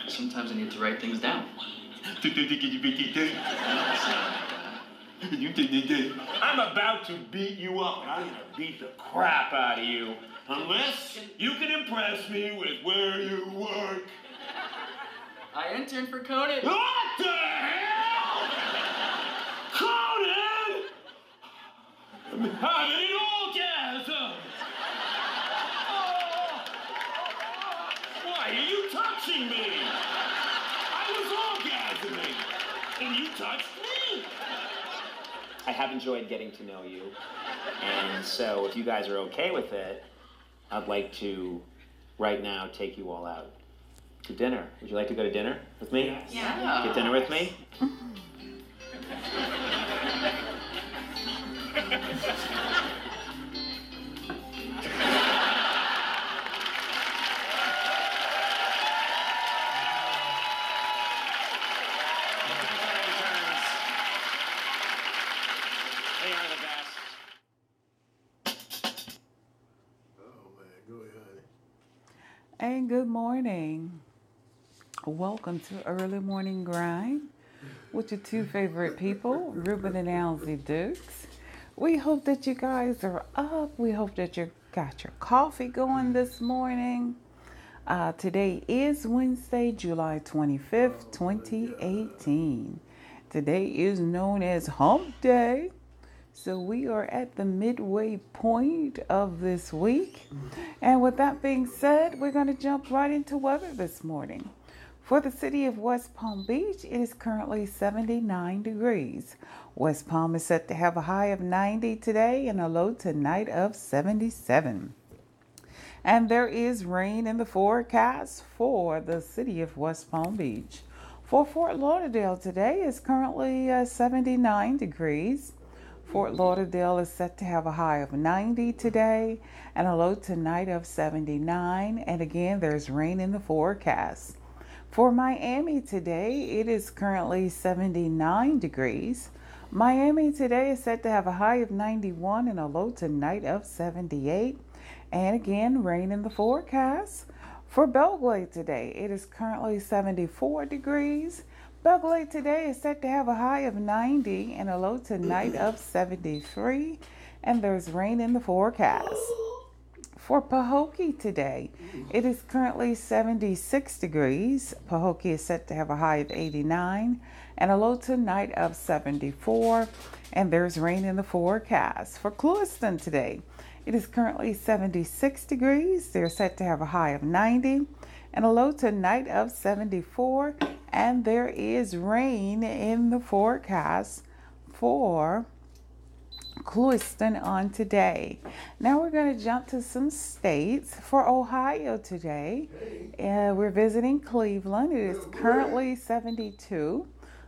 sometimes I need to write things down. I'm about to beat you up, and I'm gonna beat the crap out of you. Unless you can impress me with where you work. I interned for Conan. What the hell? Conan? I'm having an orgasm. Why are you touching me? I was orgasming, and you touched me. I have enjoyed getting to know you, and so if you guys are okay with it, I'd like to, right now, take you all out to dinner. Would you like to go to dinner with me? Yeah. Get dinner with me? And good morning. Welcome to Early Morning Grind with your two favorite people, Reuben and Alzie Dukes. We hope that you guys are up. We hope that you got your coffee going this morning. Today is Wednesday, July 25th, 2018. Today is known as Hump Day. So we are at the midway point of this week. And with that being said, we're going to jump right into weather this morning. For the city of West Palm Beach, it is currently 79 degrees. West Palm is set to have a high of 90 today and a low tonight of 77. And there is rain in the forecast for the city of West Palm Beach. For Fort Lauderdale today is currently 79 degrees. Fort Lauderdale is set to have a high of 90 today and a low tonight of 79. And again, there's rain in the forecast. For Miami today, it is currently 79 degrees. Miami today is set to have a high of 91 and a low tonight of 78. And again, rain in the forecast. For Belgrade today, it is currently 74 degrees. Belgrade today is set to have a high of 90 and a low tonight of 73. And there's rain in the forecast. For Pahokee today, it is currently 76 degrees. Pahokee is set to have a high of 89 and a low tonight of 74. And there's rain in the forecast. For Clewiston today, it is currently 76 degrees. They're set to have a high of 90 and a low tonight of 74. And there is rain in the forecast for Clewiston on today. Now we're going to jump to some states. For Ohio today, we're visiting Cleveland. It is currently 72.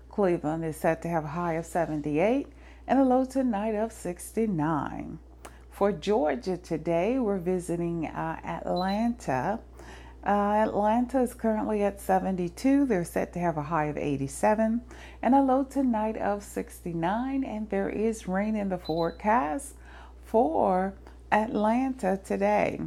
Cleveland is set to have a high of 78 and a low tonight of 69. For Georgia today, we're visiting Atlanta. Atlanta is currently at 72. They're set to have a high of 87 and a low tonight of 69. And there is rain in the forecast for Atlanta today.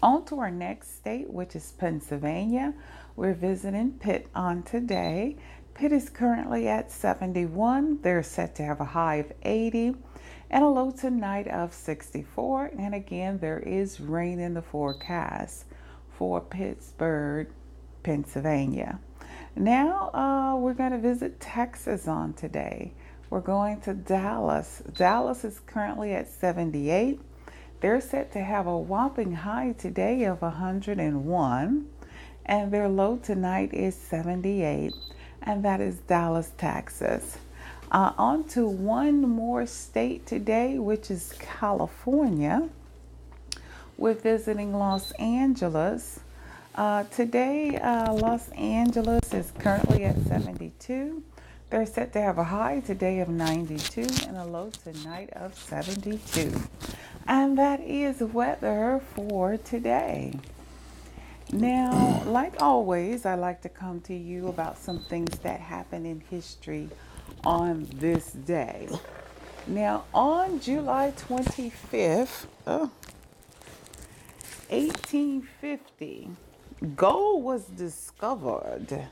On to our next state, which is Pennsylvania. We're visiting Pitt on today. Pitt is currently at 71. They're set to have a high of 80 and a low tonight of 64. And again, there is rain in the forecast for Pittsburgh, Pennsylvania. Now we're going to visit Texas on today. We're going to Dallas. Dallas is currently at 78. They're set to have a whopping high today of 101, and their low tonight is 78, and that is Dallas, Texas. On to one more state today, which is California. We're visiting Los Angeles. Today, Los Angeles is currently at 72. They're set to have a high today of 92 and a low tonight of 72. And that is weather for today. Now, like always, I like to come to you about some things that happened in history on this day. Now, on July 25th, 1850, Gold was discovered.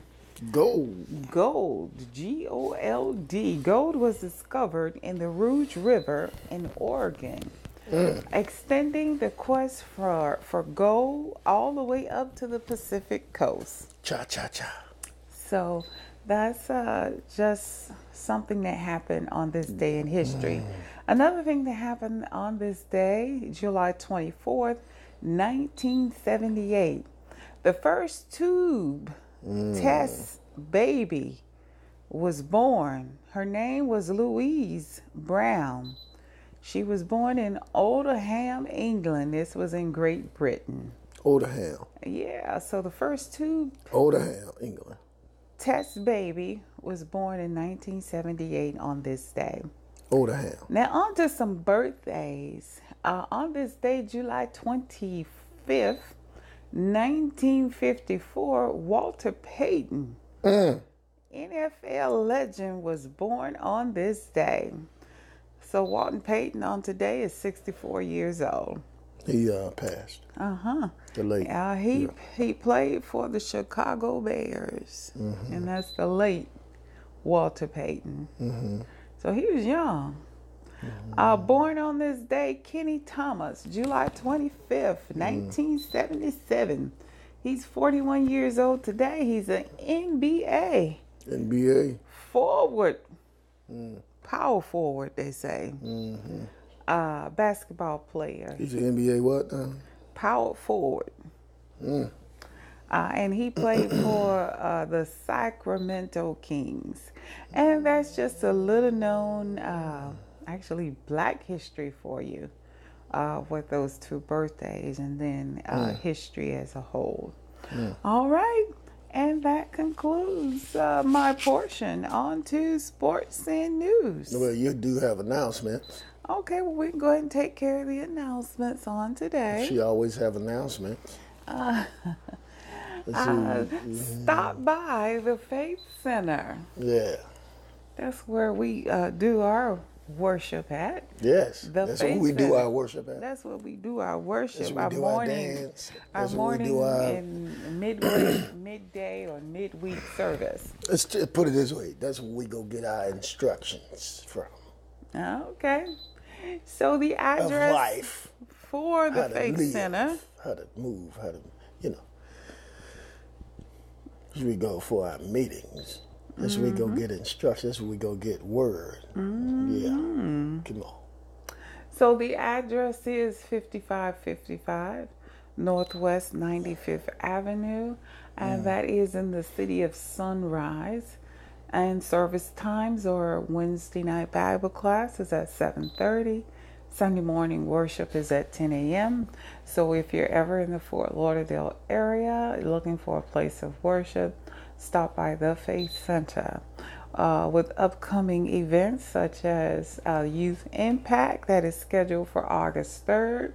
Gold. Gold, Gold. Gold was discovered in the Rouge River in Oregon, extending the quest for gold all the way up to the Pacific coast. Cha-cha-cha. So that's just something that happened on this day in history. Another thing that happened on this day, July 24th, 1978, the first tube test baby was born. Her name was Louise Brown. She was born in Oldham, England. This was in Great Britain. Oldham. Yeah, so the first tube Oldham, England. test baby was born in 1978 on this day. Oldham. Now on to some birthdays. On this day, July 25th, 1954, Walter Payton, NFL legend, was born on this day. So Walter Payton on today is 64 years old. He passed. The late. He played for the Chicago Bears, and that's the late Walter Payton. So he was young. Born on this day, Kenny Thomas, July 25th, 1977. He's 41 years old today. He's an NBA forward, power forward, they say. Basketball player. He's an NBA what now? Power forward. And he played for the Sacramento Kings. And that's just a little known, actually, Black history for you with those two birthdays, and then history as a whole. All right. And that concludes my portion. On to sports and news. Well, you do have announcements. Okay, well, we can go ahead and take care of the announcements on today. She always have announcements. Stop by the Faith Center. Yeah. That's where we do our worship at. Yes. The That's Faith where we do Center. our worship at. That's what we do our worship. That's where Our we do morning, our dance. our That's where we morning do our... and midday or midweek service. Let's just put it this way. That's where we go get our instructions from. Okay. So the address Of life. for the How to Faith live, Center. how to move, how to, That's where we go for our meetings. That's where we go get instructions. That's where we go get word. Yeah. Come on. So the address is 5555 Northwest 95th Avenue, and that is in the city of Sunrise. And service times are Wednesday night Bible class is at 7:30. Sunday morning worship is at 10 a.m. So if you're ever in the Fort Lauderdale area looking for a place of worship, stop by the Faith Center. With upcoming events such as Youth Impact that is scheduled for August 3rd.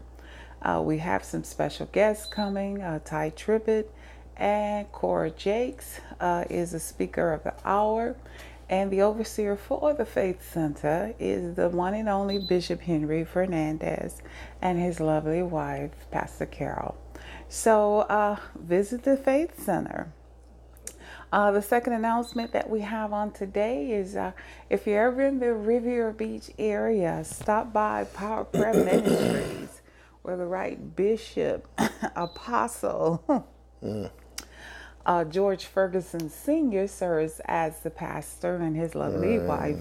We have some special guests coming. Ty Tribbett and Cora Jakes is the speaker of the hour. And the overseer for the Faith Center is the one and only Bishop Henry Fernandez and his lovely wife, Pastor Carol. So visit the Faith Center. The second announcement that we have on today is if you're ever in the Riviera Beach area, stop by Power Prayer Ministries, where the right bishop, apostle, George Ferguson Sr. serves as the pastor, and his lovely wife,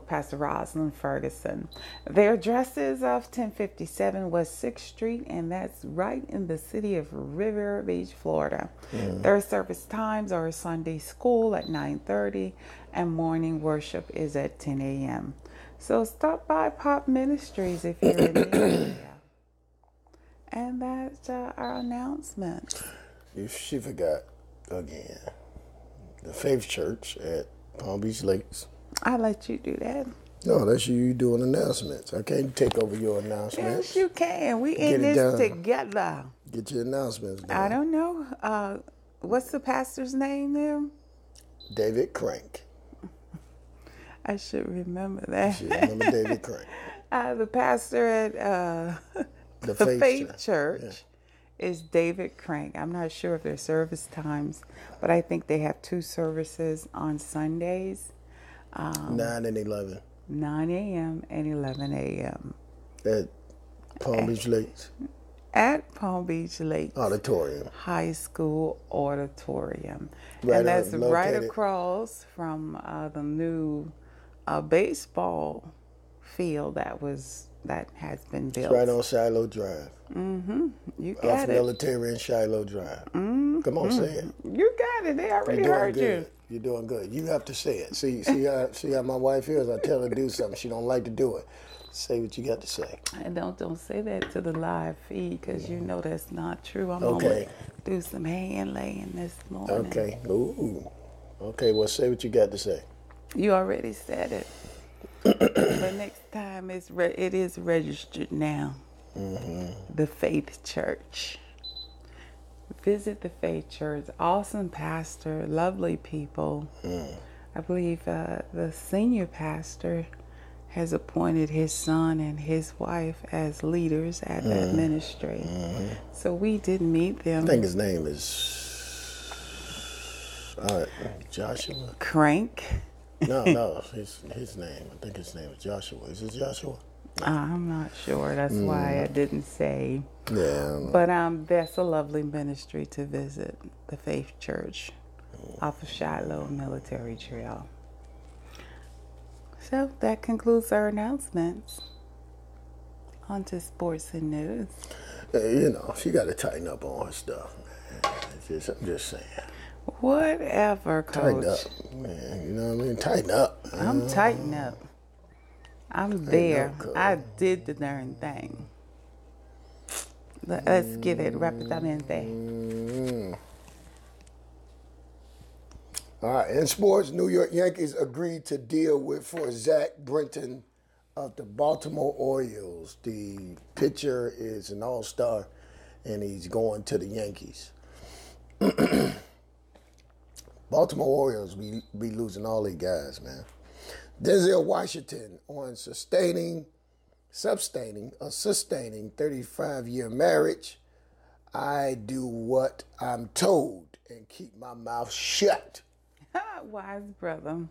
Pastor Rosalind Ferguson. Their address is of 1057 West 6th Street, and that's right in the city of Riviera Beach, Florida. Their service times are Sunday school at 9:30, and morning worship is at 10 a.m. So stop by Pop Ministries if you're in the area. And that's our announcement. She forgot again. The Faith Church at Palm Beach Lakes. I'll let you do that. No, that's you doing announcements. I can't take over your announcements. Yes, you can. We Get in it this done. together. Get your announcements done. I don't know. What's the pastor's name there? David Crank. I should remember that. You remember David Crank. The pastor at the Faith Church is David Crank. I'm not sure of their service times, but I think they have 2 services on Sundays, 9 and 11 9 a.m. and 11 a.m. at Palm Beach Lakes at Palm Beach Lakes Auditorium. High School Auditorium. Right And that's on, right located- across from the new baseball field that has been built. Right on Shiloh Drive. You Off got it. Military and Shiloh Drive. Come on, say it. You got it. They already You're doing heard you. good. You're doing good. You have to say it. See how my wife is. I tell her to do something. She don't like to do it. Say what you got to say. And don't say that to the live feed, because you know that's not true. I'm Okay. gonna do some hand laying this morning. Okay. Ooh. Okay. Well, say what you got to say. You already said it. But next time it is registered now. The Faith Church. Visit the Faith Church. Awesome pastor, lovely people. I believe the senior pastor has appointed his son and his wife as leaders at that ministry. So we did meet them. I think his name is Joshua. Crank. No, his name. I think his name is Joshua. Is it Joshua? I'm not sure. That's why I didn't say. Yeah. But that's a lovely ministry to visit, the Faith Church off of Shiloh Military Trail. So that concludes our announcements. On to sports and news. She got to tighten up on her stuff, man. I'm just saying. Whatever, Coach. Tighten up, man. You know what I mean? Tighten up. I'm tighten up. I'm there. Coach. I did the darn thing. Let's get it rapidamente. All right. In sports, New York Yankees agreed to deal for Zach Britton of the Baltimore Orioles. The pitcher is an all-star, and he's going to the Yankees. Baltimore Orioles be losing all these guys, man. Denzel Washington on sustaining a 35-year marriage. I do what I'm told and keep my mouth shut. Wise brother.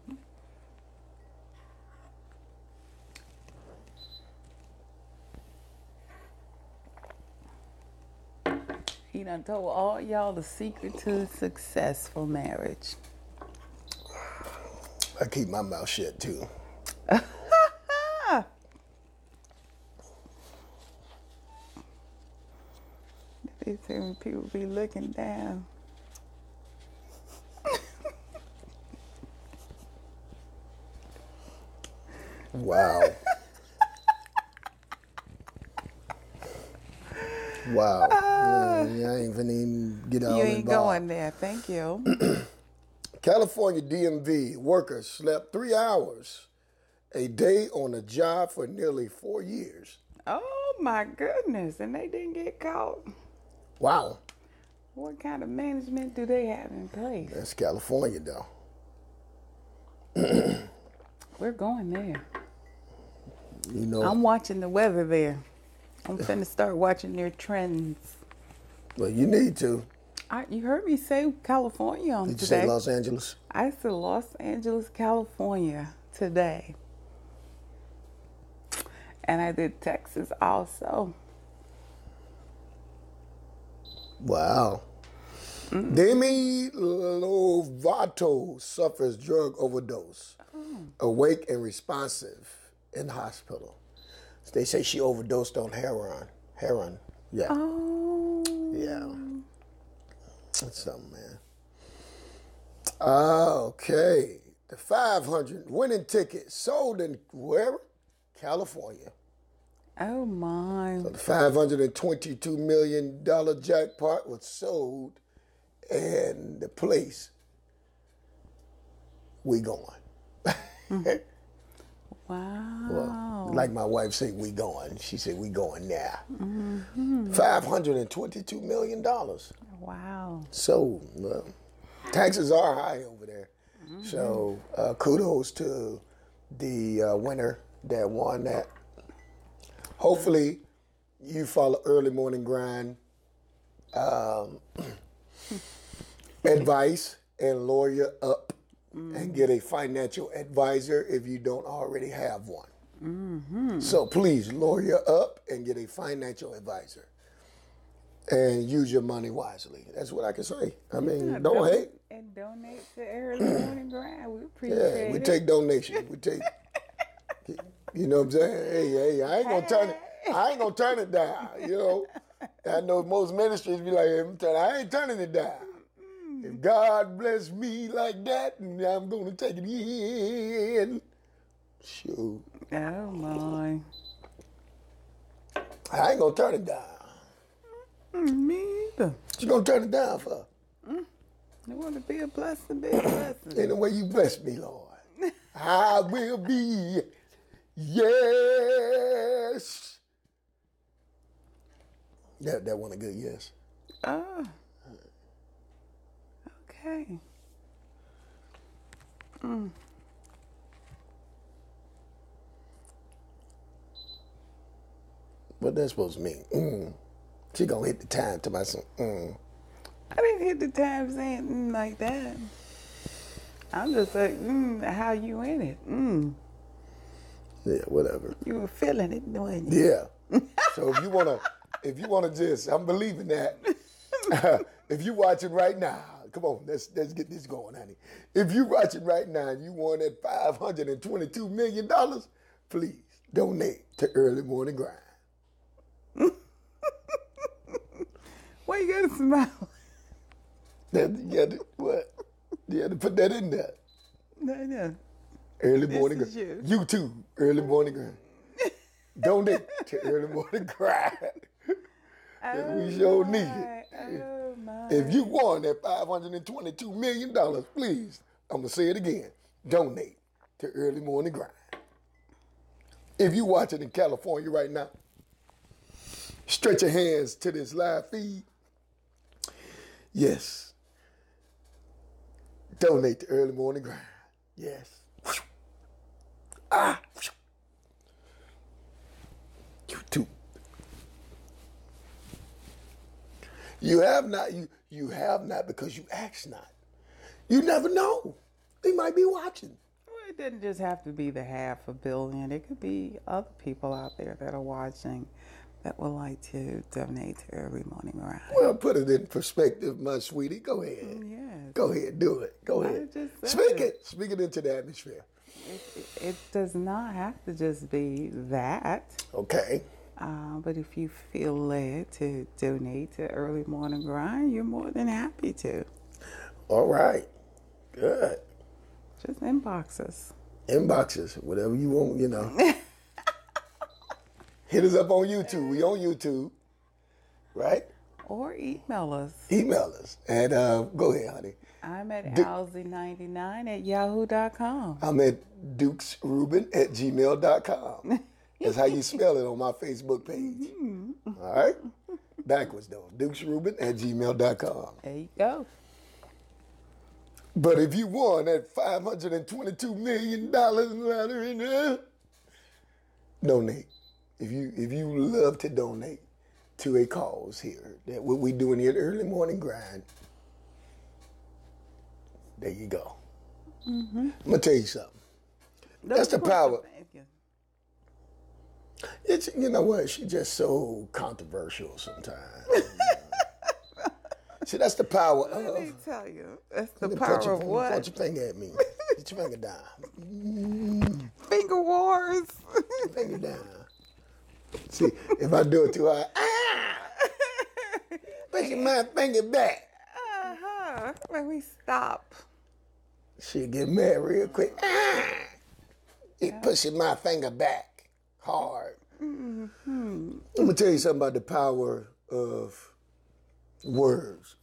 He done told all y'all the secret to a successful marriage. I keep my mouth shut too. They say when people be looking down. Wow. Wow. I ain't finna even get all You ain't involved. going there. Thank you. California DMV workers slept 3 hours a day on a job for nearly 4 years. Oh my goodness. And they didn't get caught. Wow. What kind of management do they have in place? That's California, though. We're going there. You know, I'm watching the weather there. I'm finna start watching their trends. well, you need to. You heard me say California on Did you today. say Los Angeles? I said Los Angeles, California today. And I did Texas also. Wow. Demi Lovato suffers drug overdose. Awake and responsive in the hospital. They say she overdosed on heroin. Yeah. Oh. Yeah. That's something, man. Okay. The 500 winning ticket sold in wherever? California. Oh my. So the $522 million jackpot was sold, and the place we going. Wow. Well, like my wife said, we going. She said, we going now. $522 million. Wow. So taxes are high over there. So kudos to the winner that won that. Hopefully you follow Early Morning Grind advice and lawyer up and get a financial advisor if you don't already have one. So please lawyer up and get a financial advisor and use your money wisely. That's what I can say. I mean, don't hate. And donate to Early Morning Grind. We appreciate it. Yeah, we take donations. We take, you know what I'm saying? Hey, I ain't gonna turn it down. You know, I know most ministries be like, I ain't turning it down. If God bless me like that, and I'm gonna take it in. Shoot. Oh my. I ain't gonna turn it down. Me either. What you gonna turn it down for? I want to be a blessing, be a blessing. In the way you bless me, Lord. I will be, yes. That one a good yes. Oh. Okay. What that supposed to mean? She gonna hit the time to my son. I didn't hit the time saying like that. I'm just like, how you in it? Yeah, whatever. You were feeling it, wasn't you? Yeah. So if you wanna just, I'm believing that. If you watching right now, come on, let's get this going, honey. If you watching right now and you want that $522 million, please donate to Early Morning Grind. Why you gotta smile? You had to, what? You had to put that in there. No. Early Morning This Grind. is you. You too, Early Morning Grind. Donate to Early Morning Grind. We sure need it. Oh my. If you won that $522 million, please, I'm going to say it again, donate to Early Morning Grind. If you watching in California right now, stretch your hands to this live feed. Yes. Donate to Early Morning Grind. Yes. You too. You have not because you ask not. You never know. They might be watching. Well, it doesn't just have to be the $500 million. It could be other people out there that are watching that would like to donate to Early Morning Grind. Well, put it in perspective, my sweetie. Go ahead. Yes. Go ahead, do it. Go ahead. just said Speak it. it. Speak it into the atmosphere. It does not have to just be that. Okay. But if you feel led to donate to Early Morning Grind, you're more than happy to. All right. Good. Just inbox us. Inboxes, whatever you want, you know. Hit us up on YouTube. We on YouTube, right? Or email us. Email us. And go ahead, honey. I'm at Alzie99@yahoo.com. I'm at dukesreuben@gmail.com. That's how you spell it on my Facebook page. All right? Backwards, though. dukesreuben@gmail.com. There you go. But if you won that $522 million lottery now, donate. If you love to donate to a cause here, that what we doing here at Early Morning Grind, there you go. I'm going to tell you something. That's the power. It's, you know what, she's just so controversial sometimes. See, that's the power of... Let me tell you, that's the power of what? Point your finger at me. Put your finger down. Finger wars. Finger down. See, if I do it too hard, push my finger back. Let me stop. She'll get mad real quick. It pushing my finger back hard. I'm going to tell you something about the power of words.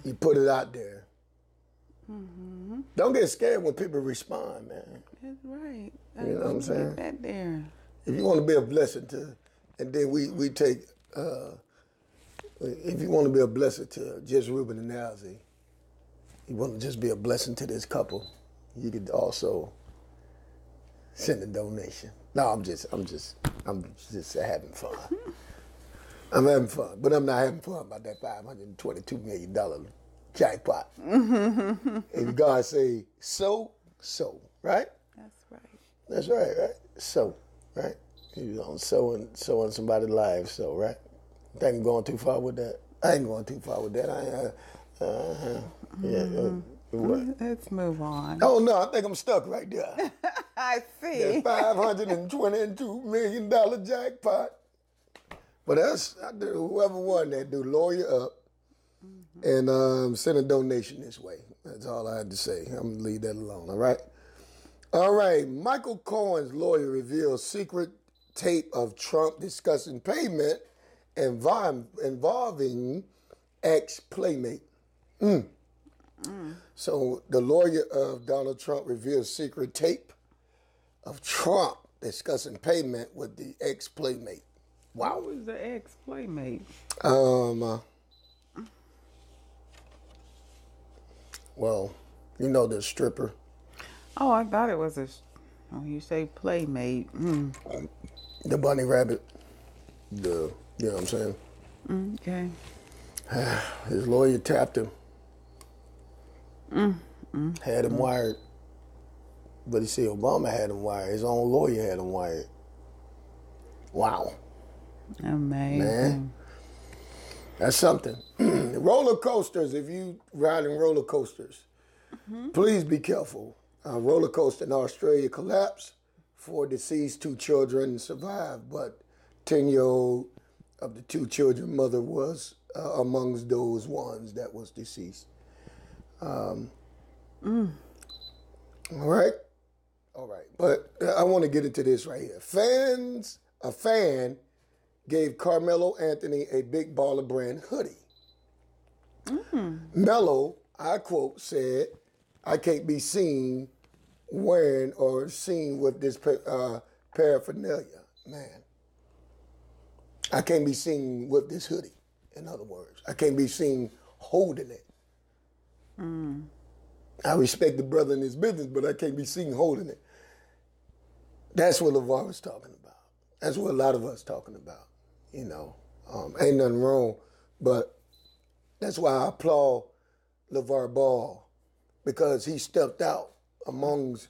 You put it out there. Don't get scared when people respond, man. That's right. You know what I'm saying? That there. If you want to be a blessing to, and then we take, if you want to be a blessing to just Reuben and Alzie, you want to just be a blessing to this couple, you could also send a donation. No, I'm just having fun. I'm having fun, but I'm not having fun about that $522 million jackpot. If God say so, right? That's right. That's right? So, right? You know, sowing somebody's life, so, right? Think I'm going too far with that? I ain't going too far with that. What? Let's move on. Oh, no, I think I'm stuck right there. I see. That $522 million jackpot. But that's, whoever won that, do lawyer up and send a donation this way. That's all I had to say. I'm going to leave that alone, all right? All right, Michael Cohen's lawyer reveals secret tape of Trump discussing payment involving ex-playmate. So the lawyer of Donald Trump reveals secret tape of Trump discussing payment with the ex-playmate. Wow. Who was the ex-playmate? Well, you know the stripper. Oh, I thought it was when you say playmate. The bunny rabbit. You know what I'm saying? Okay. His lawyer tapped him. Had him wired. But he said Obama had him wired. His own lawyer had him wired. Wow. Amazing. Man. That's something. Roller coasters, if you riding roller coasters, please be careful. A roller coaster in Australia collapsed. 4 deceased, 2 children survived, but 10-year-old of the 2 children mother was amongst those ones that was deceased. All right? All right. But I want to get into this right here. A fan gave Carmelo Anthony a Big Baller Brand hoodie. Melo, I quote, said, "I can't be seen wearing or seen with this paraphernalia." Man, I can't be seen with this hoodie. In other words, I can't be seen holding it. I respect the brother in his business, but I can't be seen holding it. That's what LeVar was talking about. That's what a lot of us talking about. You know, ain't nothing wrong, but that's why I applaud LeVar Ball, because he stepped out amongst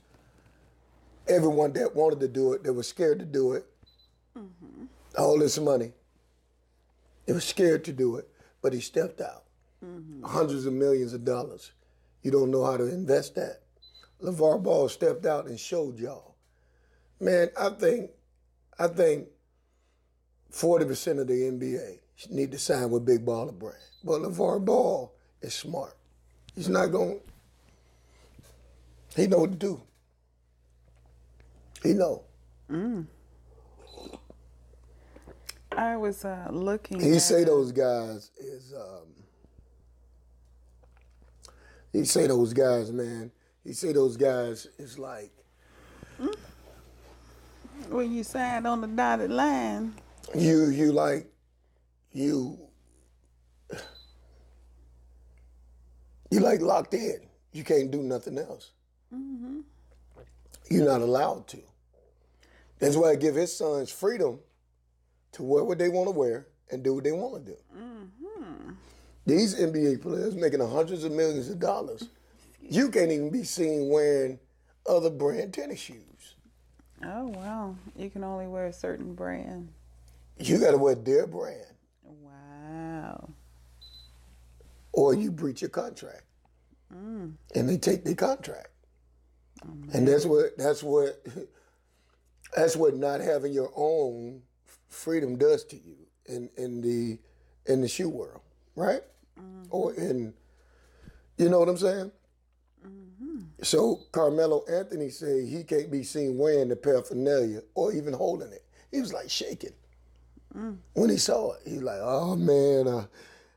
everyone that wanted to do it, that was scared to do it. All this money. They were scared to do it, but he stepped out. Hundreds of millions of dollars. You don't know how to invest that. LeVar Ball stepped out and showed y'all. Man, I think 40% of the NBA need to sign with Big Baller Brand. But LeVar Ball is smart. He's not going, he know what to do. He know. I was looking He at... say those guys is, he say those guys, man, he say those guys is like... When you signed on the dotted line... You like locked in. You can't do nothing else. You're not allowed to. That's why I give his sons freedom to wear what they want to wear and do what they want to do. These NBA players making hundreds of millions of dollars. You can't even be seen wearing other brand tennis shoes. Oh, wow. You can only wear a certain brand. You got to wear their brand. Wow. Or you breach your contract. And they take their contract. And that's what not having your own freedom does to you in the shoe world, right? Or in, you know what I'm saying? So Carmelo Anthony said he can't be seen wearing the paraphernalia or even holding it. He was like shaking. When he saw it, he was like, "Oh man,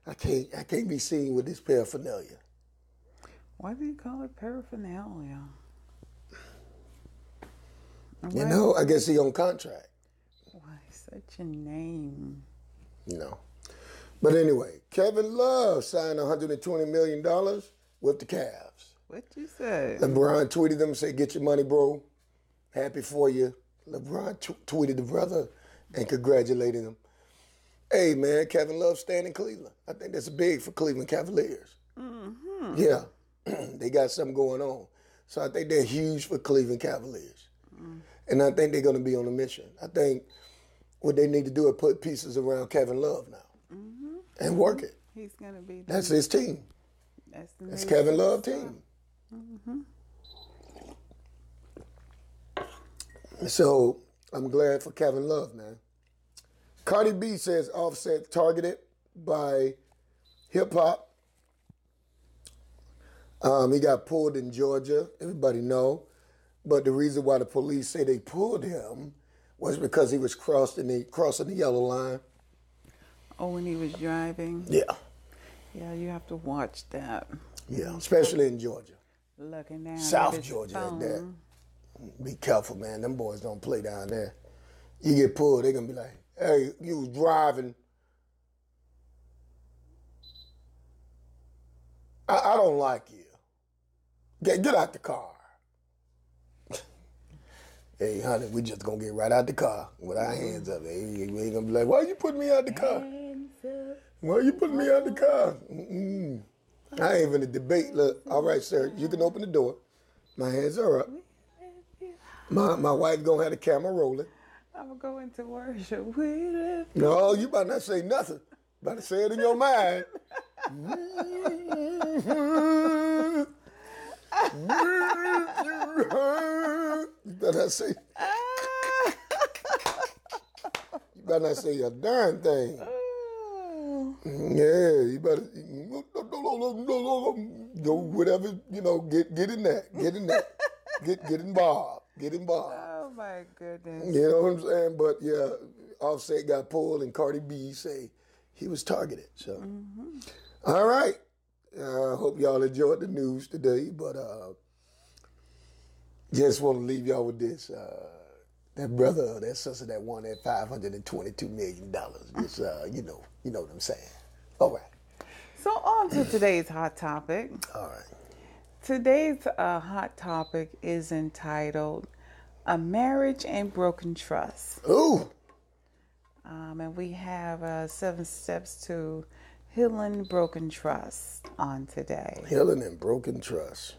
I can't be seen with this paraphernalia." Why do you call it paraphernalia? You know, I guess he on contract. Why such a name? You know. But anyway, Kevin Love signed $120 million with the Cavs. What you say? LeBron tweeted them and said, "Get your money, bro. Happy for you." LeBron tweeted the brother and congratulated him. Hey, man, Kevin Love staying in Cleveland. I think that's big for Cleveland Cavaliers. Yeah, they got something going on. So I think they're huge for Cleveland Cavaliers. And I think they're going to be on a mission. I think what they need to do is put pieces around Kevin Love now and work it. He's going to be. That's his team. That's Kevin Love team. So I'm glad for Kevin Love, man. Cardi B says Offset targeted by hip hop. He got pulled in Georgia. Everybody know. But the reason why the police say they pulled him was because he was crossing the yellow line. Oh, when he was driving? Yeah. Yeah, you have to watch that. Yeah, especially in Georgia. Looking down South at his Georgia phone. at that. Be careful, man. Them boys don't play down there. You get pulled, they're going to be like, hey, you was driving. I don't like you. Get out the car. Hey, honey, we just going to get right out the car with our hands up. Hey, we ain't going to be like, why you putting me out the car? Why you putting me out the car? I ain't even a debate. Look, all right, sir, you can open the door. My hands are up. My wife going to have the camera rolling. I'm going to go into worship. We live. No, you better not say nothing. Better say it in your mind. You better not say. You better not say a darn thing. Yeah, you better go whatever, get in that. Get in that. Get involved. Get involved. Oh my goodness. You know what I'm saying? But yeah, Offset got pulled and Cardi B say he was targeted. So, all right. Hope y'all enjoyed the news today, but just want to leave y'all with this. That brother or that sister that won that $522 million. Just, you know what I'm saying. All right. So on to today's hot topic. All right. Today's hot topic is entitled "A Marriage and Broken Trust." Ooh. And we have 7 steps to healing broken trust on today. Healing and broken trust.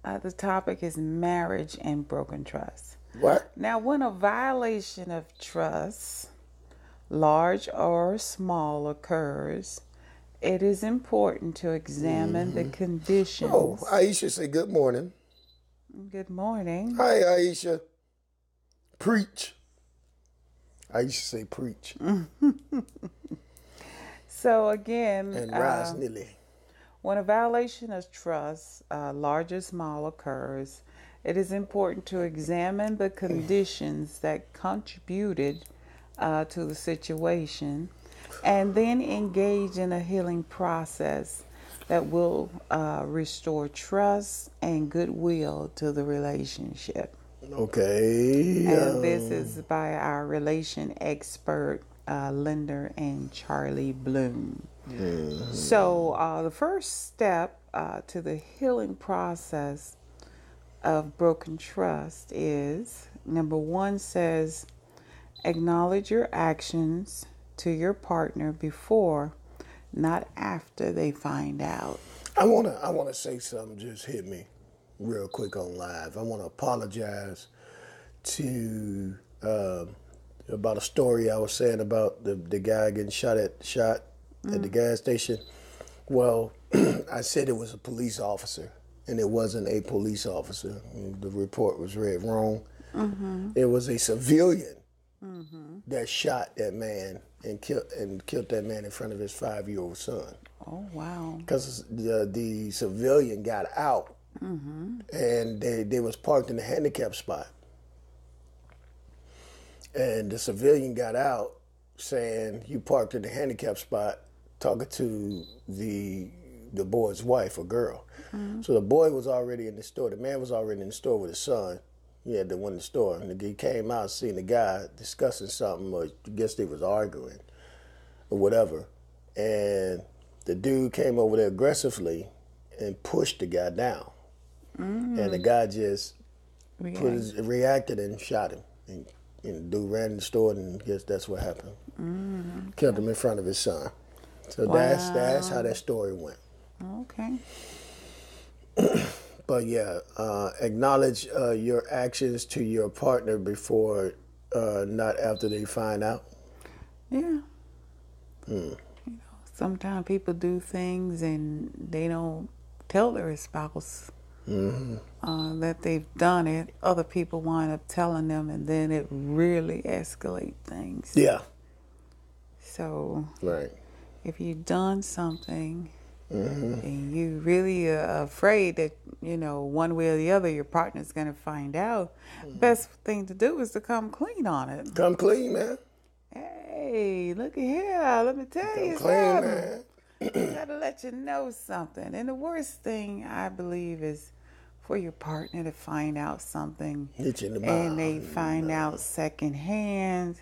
The topic is marriage and broken trust. What? Now, when a violation of trust, large or small, occurs, it is important to examine the conditions. Oh, Aisha say good morning. Good morning. Hi, Aisha. Preach. Aisha say preach. So again, And rise Nilly. when a violation of trust, large or small, occurs, it is important to examine the conditions that contributed to the situation and then engage in a healing process that will restore trust and goodwill to the relationship. Okay. And this is by our relation expert, Linda and Charlie Bloom. So the first step to the healing process of broken trust is, number 1 says, acknowledge your actions to your partner before, not after they find out. I wanna say something just hit me real quick on live. I wanna apologize to about a story I was saying about the guy getting shot at the gas station. Well, I said it was a police officer, and it wasn't a police officer. The report was read wrong. It was a civilian that shot that man and killed that man in front of his 5-year-old son. Oh, wow. Because the civilian got out, and they was parked in the handicap spot. And the civilian got out saying, you parked in the handicap spot, talking to the boy's wife or girl. So the boy was already in the store. The man was already in the store with his son. He had to win the store. And he came out seeing the guy discussing something, or I guess they was arguing or whatever. And the dude came over there aggressively and pushed the guy down. And the guy just reacted and shot him. And And the dude ran in the store, and I guess that's what happened. Killed him in front of his son. So that's how that story went. Okay. But yeah, acknowledge your actions to your partner before, not after they find out. Yeah. Sometimes people do things and they don't tell their spouse that they've done it. Other people wind up telling them, and then it really escalates things. Yeah. So Right. if you've done something and you really are afraid that, one way or the other your partner's going to find out, best thing to do is to come clean on it. Come clean, man. Hey, look at here. Let me tell you Come clean, something. man. Gotta let you know something. And the worst thing, I believe, is for your partner to find out something Hit you in the and mouth. they find out secondhand.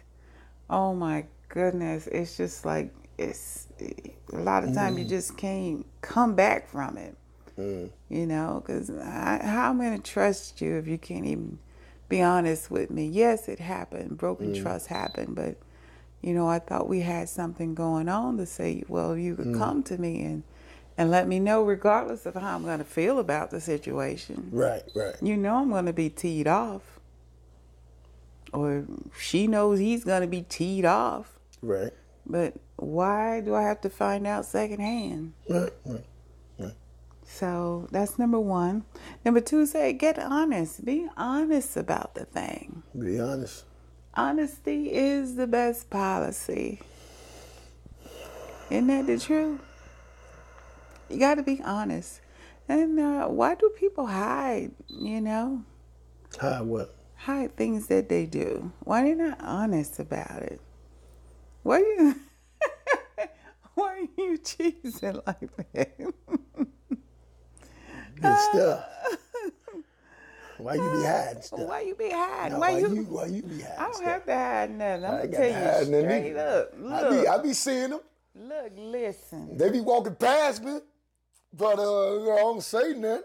Oh my goodness. It's just like, it's a lot of time you just can't come back from it. Because how am I going to trust you if you can't even be honest with me? Yes, it happened. Broken trust happened, but I thought we had something going on to say, well, you could come to me and let me know regardless of how I'm going to feel about the situation. Right. I'm going to be teed off. Or she knows he's going to be teed off. Right. But why do I have to find out secondhand? Right. So that's number one. Number two, say get honest. Be honest about the thing. Be honest. Honesty is the best policy. Isn't that the truth? You got to be honest. And why do people hide, Hide what? Hide things that they do. Why they not honest about it? Why are you cheesing like that? Good stuff. Why you be hiding stuff? Why you be hiding? No, why you be hiding I don't stuff? have to hide nothing. I'm I going ain't to got to tell hide you nothing straight either. up. Look, I be seeing them. look, listen. They be walking past me, but I don't say nothing.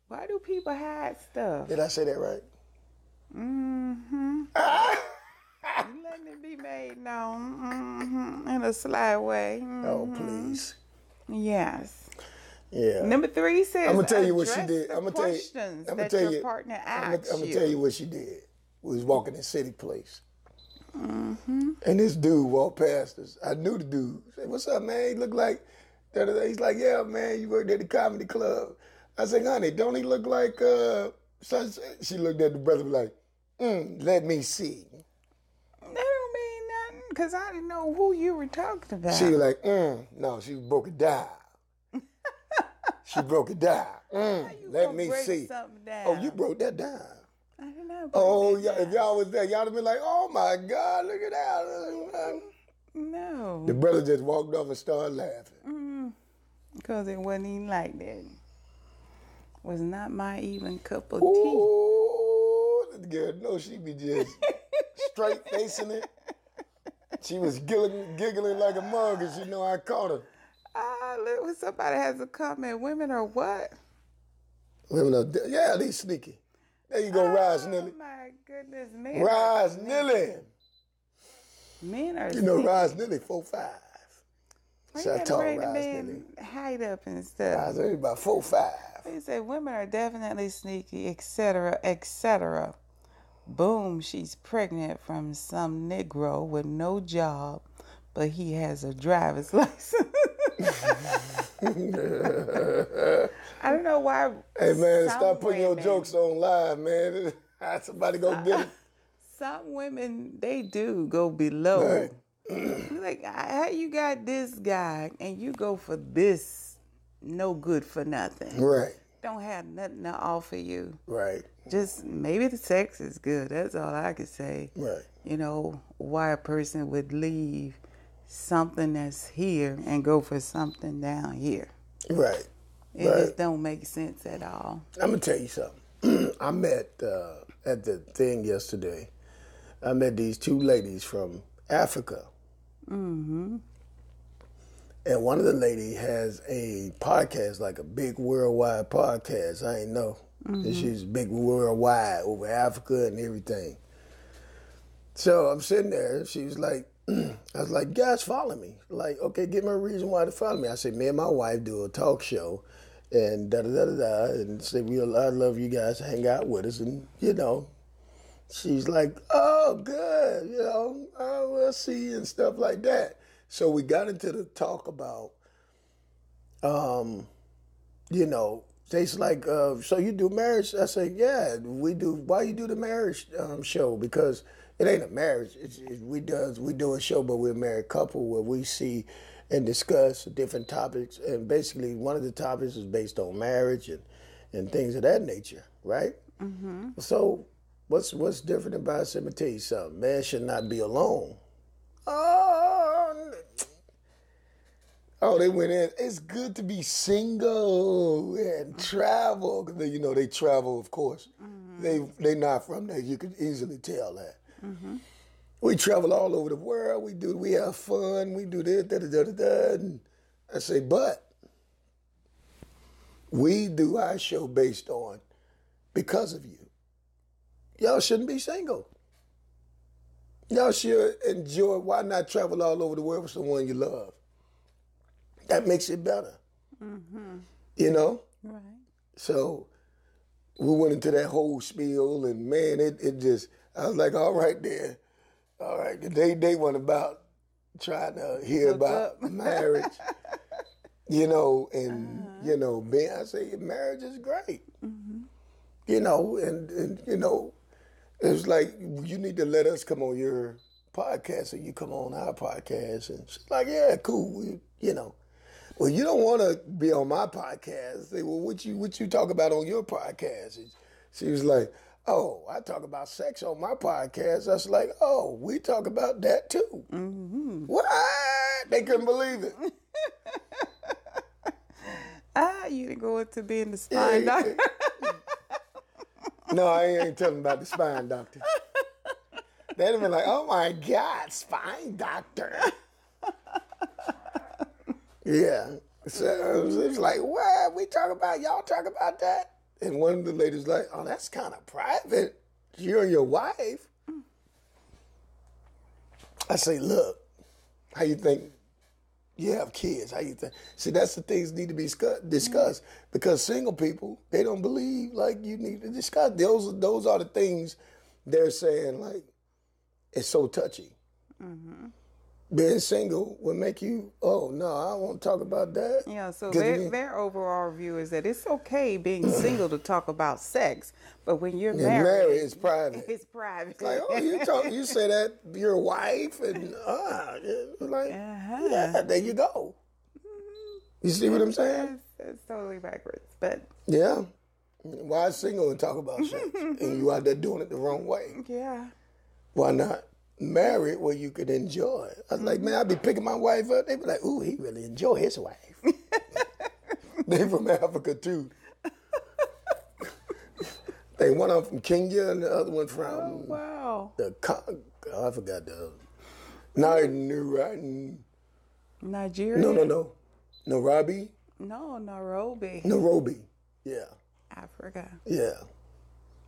Why do people hide stuff? Did I say that right? Mm-hmm. You letting it be made known in a sly way. Oh, please. Yes. Yeah. Number three says, I'm gonna tell you what she address did. the I'm gonna tell you. questions I'm gonna that tell your you. partner I'm asks gonna you. tell you what she did. We was walking in City Place, and this dude walked past us. I knew the dude. I said, "What's up, man? He look like." He's like, "Yeah, man. You worked at the comedy club." I said, "Honey, don't he look like?" She looked at the brother like, "Let me see." That don't mean nothing, because I didn't know who you were talking about. She was like, No, she broke it down. She broke it down. Let me see. Down? Oh, you broke that down. I didn't know. Oh, yeah, if y'all was there, y'all would have been like, oh my God, look at that. No. The brother just walked off and started laughing. Because it wasn't even like that. Was not my even cup of tea. Ooh, this girl, no, she be just straight facing it. She was giggling like a mug, and she know I caught her. Look, somebody has a comment. Women are what? Women are, yeah, they sneaky. There you go, Rise Nilly. Oh my goodness, men. Rise Nilly. Men are You know, sneaky. Rise Nilly 4'5". Why So you I gotta told bring the Rise men Nilly. height up and stuff? Rise Nilly about 4'5". They say women are definitely sneaky, etc., etc. Boom, she's pregnant from some Negro with no job, but he has a driver's license. I don't know why. Hey, man, some stop putting your women- jokes on live, man. Somebody go get it. Some women, they do go below. Right. You're like, how you got this guy and you go for this no good for nothing? Right, Don't have nothing to offer you. right, Just maybe the sex is good. That's all I could say. right. Why a person would leave something that's here and go for something down here. Right. It just don't make sense at all. I'm going to tell you something. I met at the thing yesterday, I met these two ladies from Africa. Mm-hmm. And one of the ladies has a podcast, like a big worldwide podcast. I ain't know. And she's big worldwide over Africa and everything. So I'm sitting there. She was like, I was like, guys, follow me. Like, okay, give me a reason why to follow me. I said, me and my wife do a talk show, and da-da-da-da-da, and say, I love you guys to hang out with us. And, she's like, oh, good, we'll see you and stuff like that. So we got into the talk about, they's like, so you do marriage? I said, yeah, we do. Why you do the marriage show? Because it ain't a marriage. We do a show, but we're a married couple where we see and discuss different topics. And basically, one of the topics is based on marriage and things of that nature, right? Mm-hmm. So what's different about it? Let me tell you something. Man should not be alone. Oh, they went in. It's good to be single and travel. They travel, of course. Mm-hmm. They not from there. You could easily tell that. Mm-hmm. We travel all over the world. We have fun. We do this, da-da-da-da-da. And I say, but we do our show based on because of you. Y'all shouldn't be single. Y'all should enjoy. Why not travel all over the world with someone you love? That makes it better. Mm-hmm. Right. So we went into that whole spiel, and man, it just, I was like, all right then. All right. They went about trying to hear about marriage, and, being, I say, marriage is great. Mm-hmm. And it was like, you need to let us come on your podcast, or you come on our podcast. And she's like, yeah, cool. Well, you don't want to be on my podcast. I say, well, what you talk about on your podcast? And she was like, oh, I talk about sex on my podcast. I was like, oh, we talk about that too. Mm-hmm. What? They couldn't believe it. You didn't go into being the spine doctor. No, I ain't telling about the spine doctor. They'd have been like, oh my God, spine doctor. Yeah. So it was like, what? Y'all talk about that? And one of the ladies like, oh, that's kind of private. You and your wife. I say, look, how you think you have kids? How you think? See, that's the things need to be discussed because single people, they don't believe like you need to discuss. Those are the things they're saying like, it's so touchy. Mm-hmm. Being single will make you, oh, no, I won't talk about that. Yeah, so their overall view is that it's okay being single to talk about sex, but when you're married, it's private. It's private. It's like, oh, you say that your wife, and yeah, there you go. Mm-hmm. You see what I'm saying? It's totally backwards, but. Yeah. Why single and talk about sex? And you out there doing it the wrong way. Yeah. Why not? Married where you could enjoy. I was like, man, I'd be picking my wife up. They'd be like, ooh, he really enjoy his wife. They from Africa too. One of them from Kenya and the other one from I forgot the Nigeria? No. Nairobi? No, Nairobi. Nairobi. Yeah. Africa. Yeah.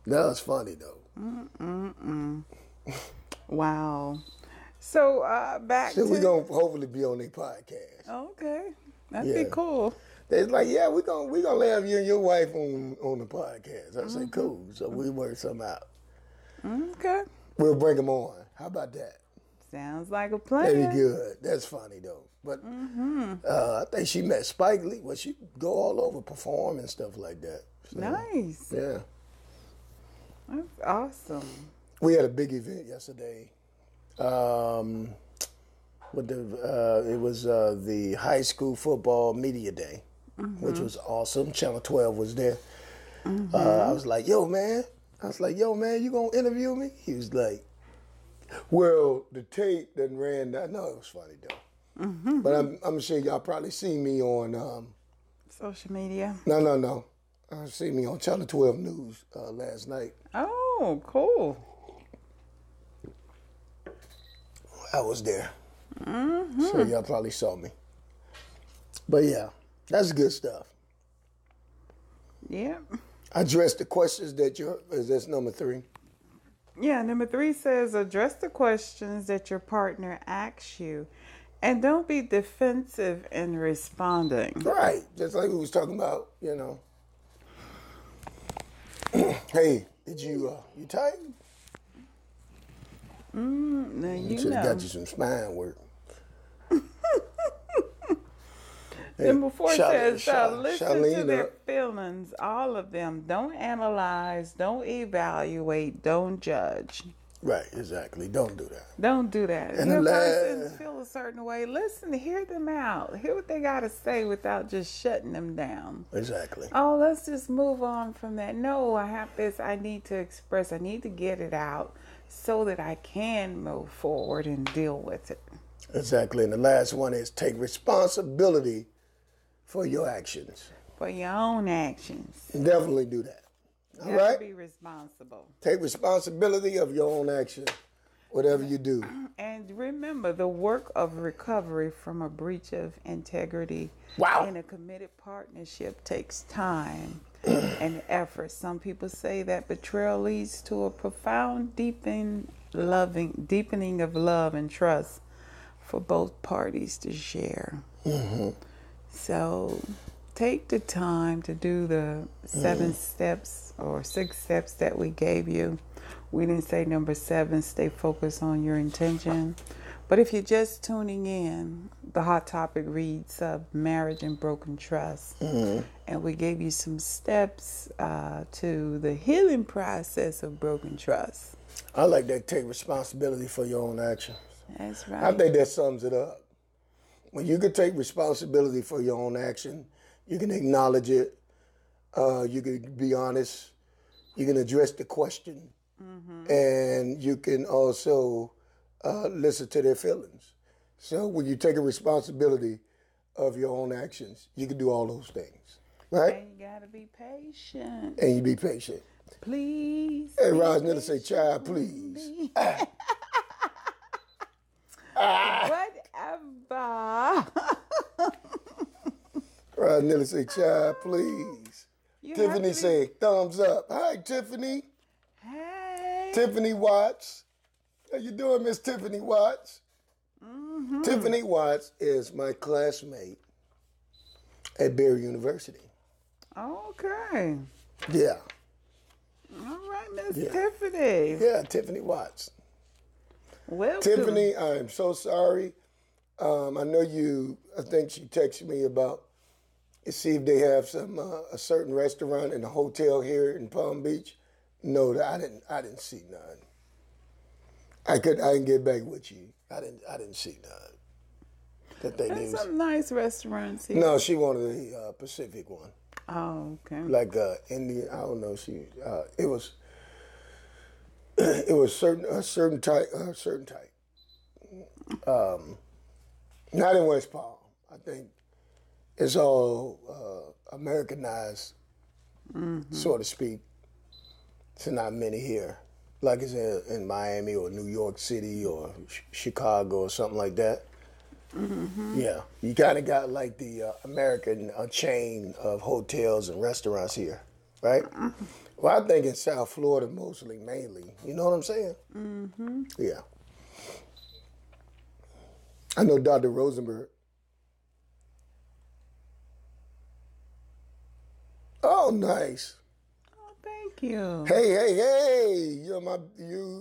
That was funny though. Wow. So back to... we're going to hopefully be on their podcast. Okay. That'd be cool. They're like, yeah, we're gonna have you and your wife on the podcast. I say, cool. So we work something out. Okay. We'll bring them on. How about that? Sounds like a plan. That'd be good. That's funny though. But I think she met Spike Lee. Well, she go all over, perform and stuff like that. So, nice. Yeah. That's awesome. We had a big event yesterday. It was the high school football media day, which was awesome. Channel 12 was there. I was like, yo, man, you gonna interview me? He was like, well, the tape done ran down. No, it was funny though. But I'm sure y'all probably seen me on social media. No. I seen me on Channel 12 News last night. Oh, cool. I was there. So y'all probably saw me. But yeah, that's good stuff. Yeah. I addressed the questions that's number 3. Yeah, number 3 says address the questions that your partner asks you and don't be defensive in responding. Right. Just like we was talking about, Hey, did you tight? Now You you should have know. got you some spine work. Number 4 says listen to Charlene, their feelings, all of them. Don't analyze, don't evaluate, don't judge. Right, exactly. Don't do that. Don't do that. If And your the person feel a certain way, listen, hear them out. Hear what they got to say without just shutting them down. Exactly. Oh, let's just move on from that. No, I have this. I need to express. I need to get it out so that I can move forward and deal with it. Exactly. And the last one is take responsibility for your actions. For your own actions. Definitely do that. All You have right? to be responsible. Take responsibility of your own actions, whatever you do. And remember, the work of recovery from a breach of integrity in a committed partnership takes time and effort. Some people say that betrayal leads to a profound deepening of love and trust for both parties to share. So take the time to do the 7 steps or 6 steps that we gave you. We didn't say number 7, stay focused on your intention. But if you're just tuning in, the hot topic reads marriage and broken trust. And we gave you some steps to the healing process of broken trust. I like that. Take responsibility for your own actions. That's right. I think that sums it up. When you can take responsibility for your own action, you can acknowledge it, you can be honest, you can address the question, and you can also listen to their feelings. So when you take a responsibility of your own actions, you can do all those things, right? And you gotta be patient. And you be patient. Please. Hey, Rosnetta say, child, please. Whatever. Rosnetta say, child, please. Tiffany say, thumbs up. Hi, Tiffany. Hey. Tiffany Watts. How you doing, Miss Tiffany Watts? Tiffany Watts is my classmate at Barry University. Okay. Yeah. All right, Miss Tiffany. Yeah, Tiffany Watts. Welcome. Tiffany, I am so sorry. I know I think she texted me about to see if they have a certain restaurant in a hotel here in Palm Beach. No, I didn't see none. I didn't get back with you. I didn't see none. That they There's did. some nice restaurants here. No, she wanted the Pacific one. Oh, okay. Like Indian, I don't know. It was a certain type. Not in West Palm. I think it's all Americanized, so to speak. There's not many here, like it's in Miami or New York City or Chicago or something like that. Yeah, you kind of got like the American chain of hotels and restaurants here, right? Well, I think in South Florida mainly. You know what I'm saying? Yeah. I know Dr. Rosenberg. Oh, nice. Oh, thank you. Hey! You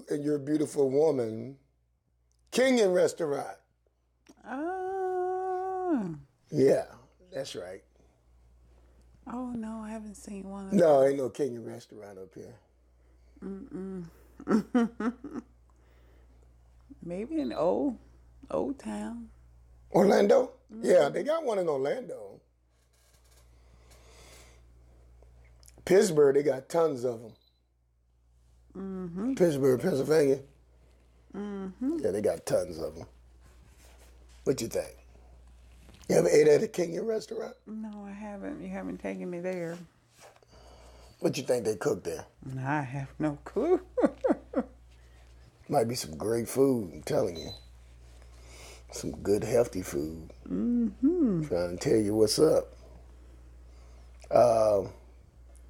and your beautiful woman, Kenyan restaurant. Oh. Yeah, that's right. Oh, no, I haven't seen one of No, ain't no Kenyan restaurant up here. Maybe in Old Town. Orlando? Yeah, they got one in Orlando. Pittsburgh, they got tons of them. Pittsburgh, Pennsylvania. Yeah, they got tons of them. What you think? You ever ate at a Kenyan restaurant? No, I haven't. You haven't taken me there. What you think they cook there? I have no clue. Might be some great food, I'm telling you. Some good, healthy food. Trying to tell you what's up.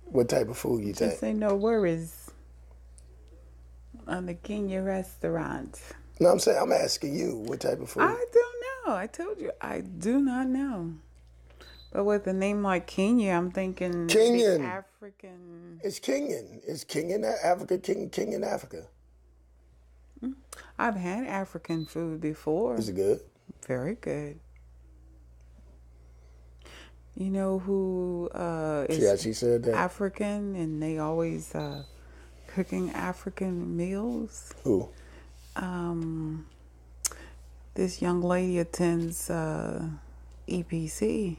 What type of food you think? Just say no worries. on the Kenya restaurant. No, I'm saying, I'm asking you, what type of food? I don't know. I told you, I do not know. But with a name like Kenya, I'm thinking Kenyan. African. It's Kenyan. It's Kenyan Africa, Kenyan Africa. I've had African food before. Is it good? Very good. You know who is She said that. African, and they always cooking African meals? Who? This young lady attends EPC.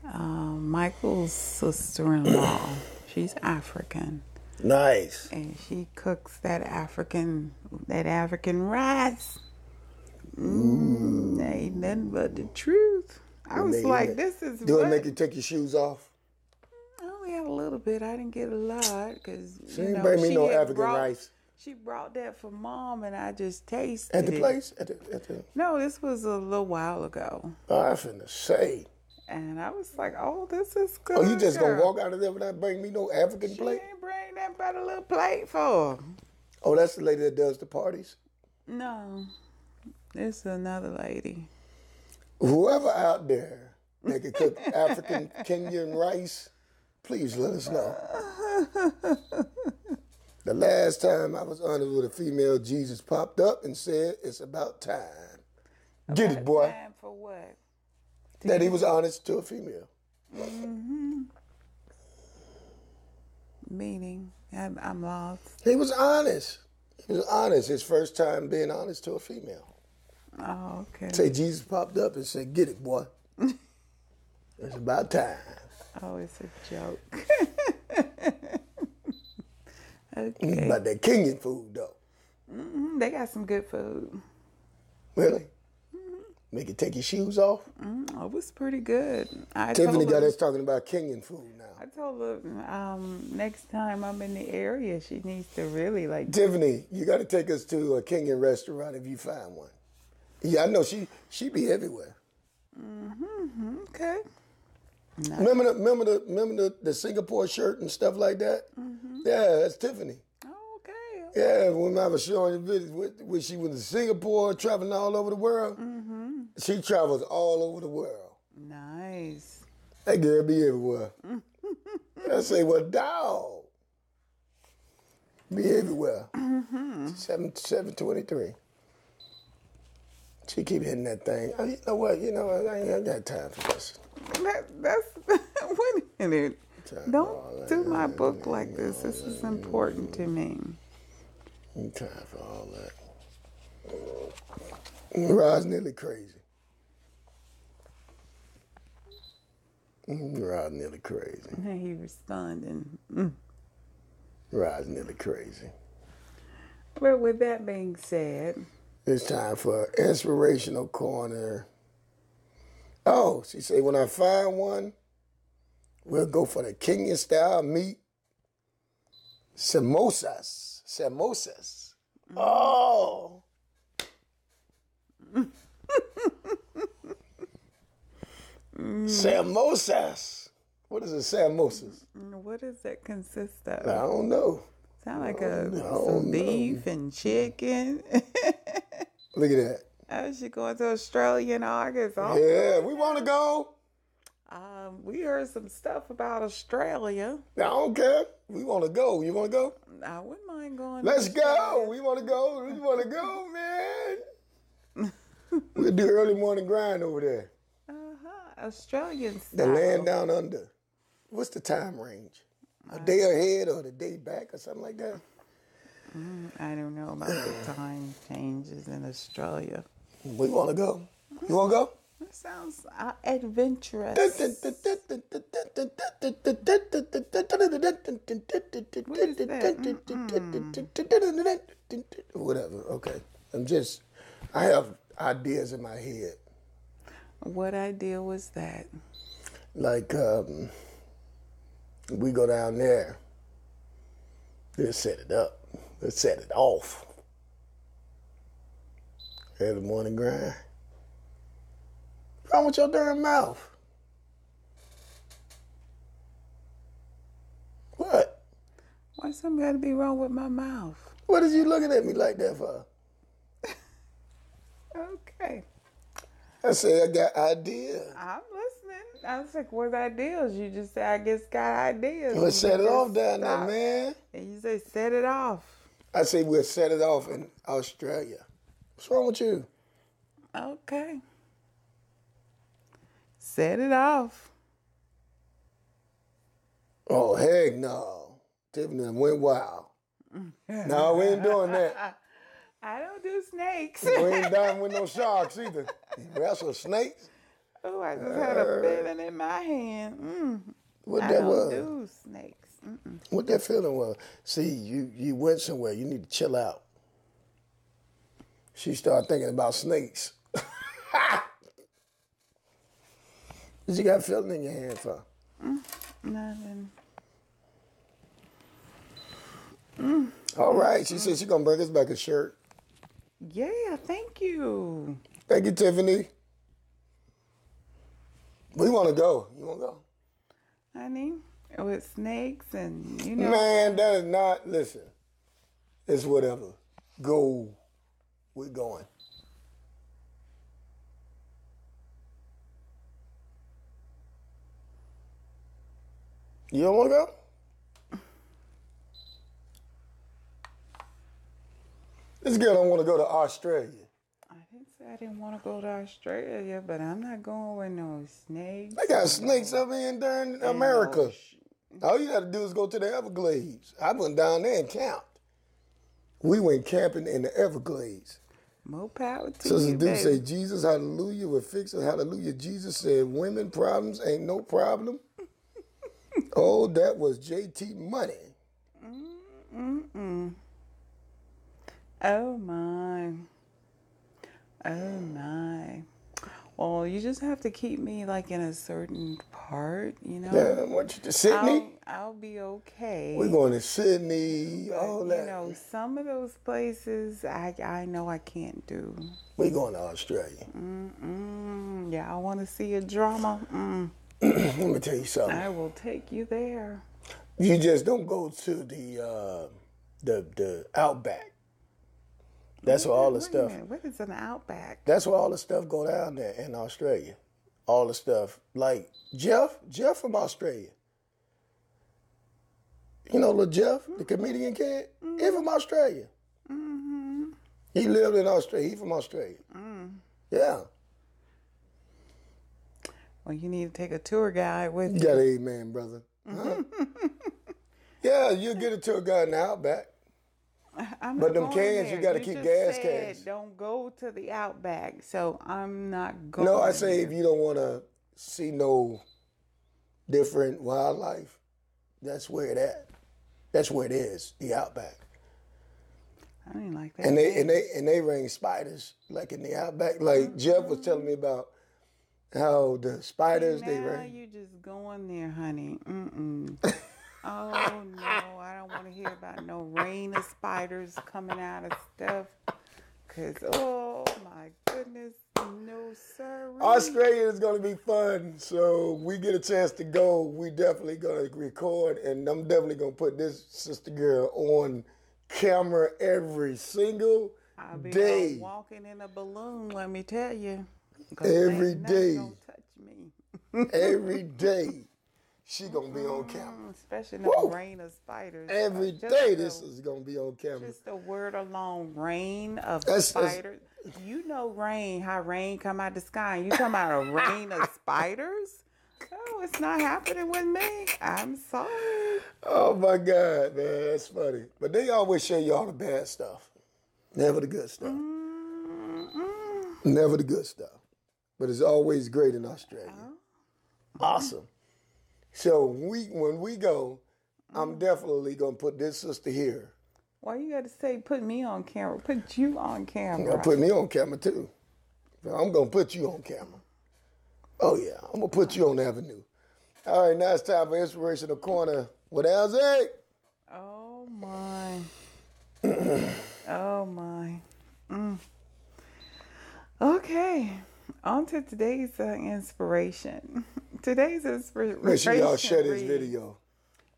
Michael's sister-in-law. She's African. Nice. And she cooks that African rice. Ain't nothing but the truth. I was like, this is Do what? it make you take your shoes off? I only have a little bit. I didn't get a lot because She didn't bring me no had African rice. She brought that for Mom, and I just tasted At the it. place? At the... No, this was a little while ago. Oh, I finna say. And I was like, oh, this is good. Oh, you just gonna girl. walk out of there without bringing me no African She plate? ain't bring that but a little plate for. Oh, that's the lady that does the parties? No, it's another lady. Whoever out there that can cook African Kenyan rice, please let us know. The last time I was honored with a female, Jesus popped up and said, it's about time. Get it, boy. Time for what? That he was honest to a female. Meaning, I'm lost. He was honest. He was honest. His first time being honest to a female. Oh, okay. Say Jesus popped up and said, get it, boy. It's about time. Oh, it's a joke. It's Okay. about that Kenyan food, though. They got some good food. Really? Make you take your shoes off? Oh, it was pretty good. Tiffany got us talking about Kenyan food now. I told her next time I'm in the area, she needs to really like. Tiffany, you got to take us to a Kenyan restaurant if you find one. Yeah, I know she be everywhere. Okay. Nice. Remember the Singapore shirt and stuff like that? Yeah, that's Tiffany. Oh, okay. Yeah, when I was showing you videos when she was in Singapore, traveling all over the world. She travels all over the world. Nice. That girl be everywhere. I say, well, dog. Be everywhere. 723. She keep hitting that thing. Oh, you know what? I ain't got time for this. That's wait a minute. Don't do my book like this. This is important to me. Ain't time for all that. Rod's nearly crazy. Rod's nearly crazy. And he responding. Rod's nearly crazy. Well, with that being said, It's time for Inspirational Corner. Oh, she said, when I find one, we'll go for the Kenyan style meat. Samosas. Oh. Samosas. What is a samosas? what does that consist of? I don't know. Sound like some beef and chicken. Look at that. Oh, she going to Australia in August. Oh, Yeah, we want to go. we heard some stuff about Australia. I don't care. We want to go. You want to go? I wouldn't mind going. Let's to go. Australia. We want to go. We want to go, man. We'll do early morning grind over there. Australian The style. land down under. What's the time range? A day ahead or the day back or something like that? I don't know about the time changes in Australia. We want to go. You want to go? That sounds adventurous. Whatever. Okay. I have ideas in my head. What idea was that? Like, we go down there. Let's set it up. Let's set it off. Early morning grind. What's wrong with your darn mouth? What? Why something got to be wrong with my mouth? What is you looking at me like that for? Okay. I said I got ideas. I'm listening. I was like, what ideas? You just said, I guess, got ideas. Let's set it off down there, Stop. man. And you say, set it off. I say we'll set it off in Australia. What's wrong with you? Okay. Set it off. Oh, heck no. Tiffany went wild. No, we ain't doing that. I don't do snakes. We ain't dying with no sharks either. You wrestle snakes? Oh, I just had a feeling in my hand. What I that don't was? do snakes. What that feeling was? See, you went somewhere. You need to chill out. She started thinking about snakes. What you got feeling in your hand for? Nothing. All right. She said she's going to bring us back a shirt. Yeah, thank you. Thank you, Tiffany. We want to go. You want to go? Honey, with snakes and, you know. Man, that is not, listen, it's whatever. Go. We're going. You don't want to go? This girl don't want to go to Australia. I didn't say I didn't want to go to Australia, but I'm not going with no snakes. They got snakes up in there in America. All you got to do is go to the Everglades. I went down there and camped. We went camping in the Everglades. More power to Sister you, Duke baby. say, Jesus, hallelujah, will fix it. Hallelujah. Jesus said, women problems ain't no problem. Oh, that was JT money. Oh, my. Oh, my. Well, you just have to keep me, like, in a certain part, you know? Yeah, what you to Sydney? I'll be okay. We're going to Sydney, But, all that. you know, some of those places I know I can't do. We're going to Australia. Yeah, I want to see a drama. Let me tell you something. I will take you there. You just don't go to the Outback. That's where all the Wait a stuff. minute, what is an outback? That's where all the stuff go down there in Australia. All the stuff. Like Jeff from Australia. You know little Jeff, the comedian kid? He from Australia. He lived in Australia. He from Australia. Yeah. Well, you need to take a tour guide with You you. got an amen, brother. Huh? Yeah, you'll get a tour guide in the Outback. I'm But not them going cans, you there. gotta keep just gas said cans. Don't go to the outback, so I'm not going. No, I say there. if you don't want to see no different wildlife, that's where it at. That's where it is, the Outback. I didn't like that. And they ring spiders like in the Outback. Like Jeff was telling me about how the spiders they now ring. you just going there, honey. Oh no, I don't want to hear about no rain of spiders coming out of stuff. Cause oh my goodness, no sir. Australia is going to be fun, so we get a chance to go. We definitely going to record, and I'm definitely going to put this sister girl on camera every single I'll be day. walking in a balloon, let me tell you. 'Cause Every ain't nothing day. gonna touch me. Every day, she going to be on camera. Especially no Woo! rain of spiders. Every Just day, the- this is going to be on camera. Just the word alone, rain of That's- spiders. You know rain, how rain come out the sky. You talking about a rain of spiders? Oh, it's not happening with me. I'm sorry. Oh my God, man, that's funny. But they always show you all the bad stuff, never the good stuff. Never the good stuff. But it's always great in Australia. Awesome. So when we go, I'm definitely gonna put this sister here. Why you got to say put me on camera? Put you on I'm camera. gonna put me on camera too. I'm gonna put you on camera. Oh yeah, I'm gonna put you on the avenue. All right, now it's time for Inspirational Corner with Alzie. Oh my. Oh my. Okay, on to today's inspiration. Today's inspiration. Make sure y'all share this reads, video.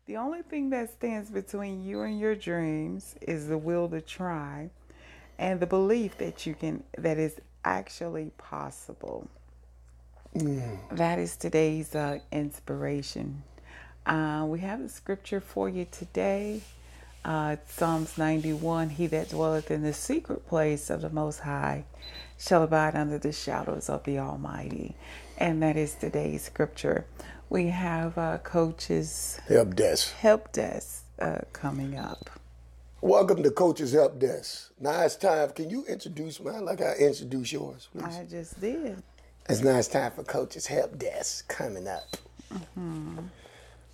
The only thing that stands between you and your dreams is the will to try and the belief that that is actually possible. That is today's inspiration. We have a scripture for you today. Psalms 91, he that dwelleth in the secret place of the Most High shall abide under the shadows of the Almighty. And that is today's scripture. We have Coach's Help Desk coming up. Welcome to Coach's Help Desk. Now it's time. Can you introduce mine like I introduce yours, please? I just did. It's now it's time for Coach's Help Desk coming up.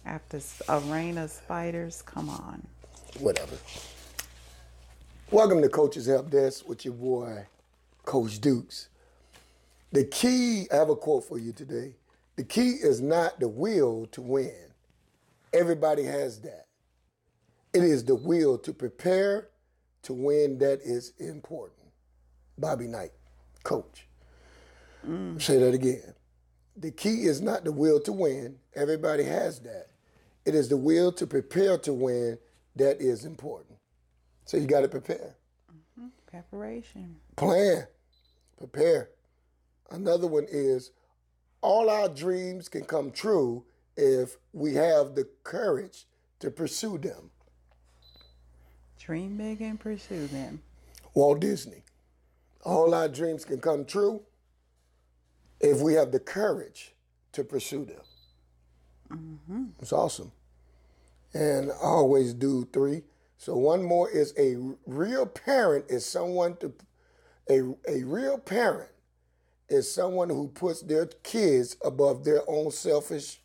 After a rain of spiders, come on. Whatever. Welcome to Coach's Help Desk with your boy, Coach Dukes. The key, I have a quote for you today. The key is not the will to win. Everybody has that. It is the will to prepare to win that is important. Bobby Knight, coach. Say that again. The key is not the will to win. Everybody has that. It is the will to prepare to win that is important. So you got to prepare. Preparation. Plan. Prepare. Another one is all our dreams can come true if we have the courage to pursue them. Dream big and pursue them. Walt Disney. All our dreams can come true if we have the courage to pursue them. It's awesome. And I always do 3. So one more is a real parent is someone a real parent is someone who puts their kids above their own selfish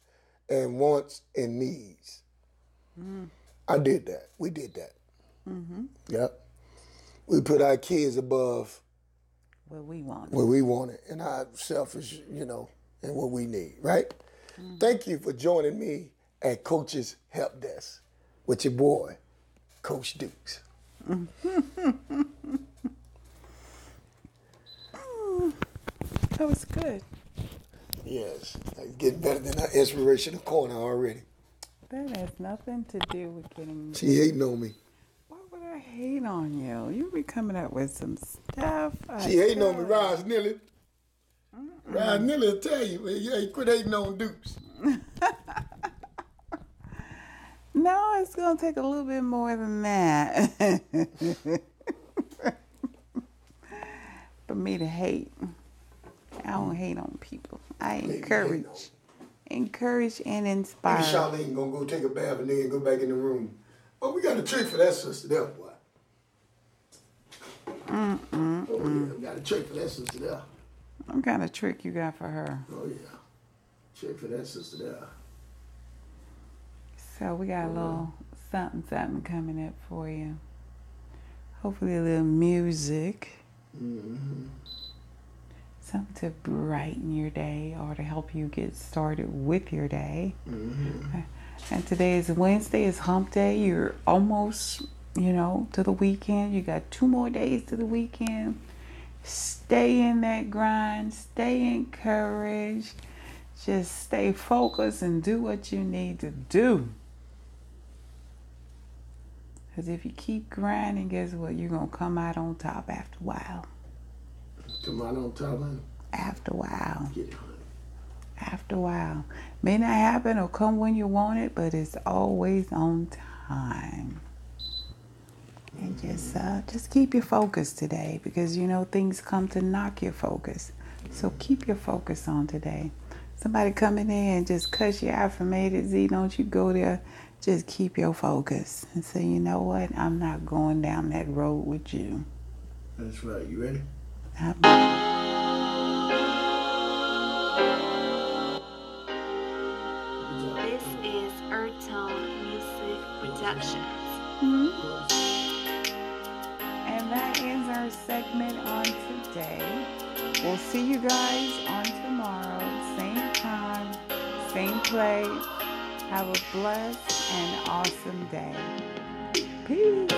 and wants and needs. I did that. We did that. Yep. We put our kids above What we wanted and our selfish, and what we need, right? Thank you for joining me at Coach's Help Desk with your boy, Coach Dukes. That was good. Yes, it's getting better than our inspirational corner already. That has nothing to do with getting... She hating on me. Why would I hate on you? You be coming up with some stuff. She hating on me, Roz Nilly. Roz Nilly will tell you, yeah, quit hating on Dukes. No, it's going to take a little bit more than that. For me to hate. I don't hate on people. I encourage and inspire. Maybe Charlene gonna go take a bath and then go back in the room. Oh, we got a trick for that sister there, boy. Oh yeah, we got a trick for that sister there. What kind of trick you got for her? Oh yeah, trick for that sister there. So we got a little something coming up for you. Hopefully a little music. Something to brighten your day or to help you get started with your day. And today is Wednesday, it's hump day. You're almost, to the weekend. You got 2 more days to the weekend. Stay in that grind. Stay encouraged. Just stay focused and do what you need to do. Because if you keep grinding, guess what? You're going to come out on top after a while. Come out on top, honey. After a while. Get it, honey. After a while. May not happen or come when you want it, but it's always on time. And just keep your focus today because, things come to knock your focus. So keep your focus on today. Somebody coming in and just cuss you out from A to Z, don't you go there. Just keep your focus and say, you know what? I'm not going down that road with you. That's right. You ready? This is Earthtone Music Productions. And that is our segment on today. We'll see you guys on tomorrow. Same time, same place. Have a blessed and awesome day. Peace.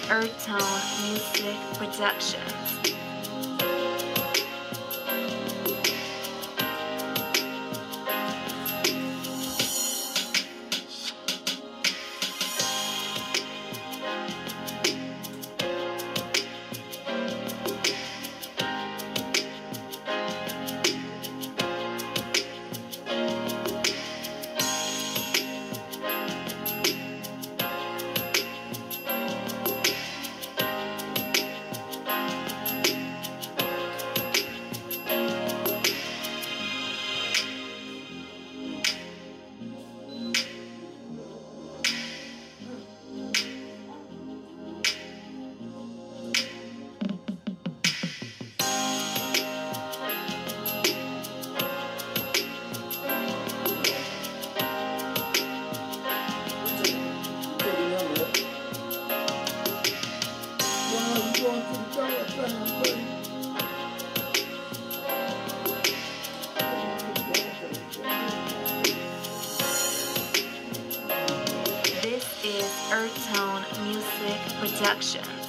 Earth Tone Music Productions. This is Earth Tone Music Productions.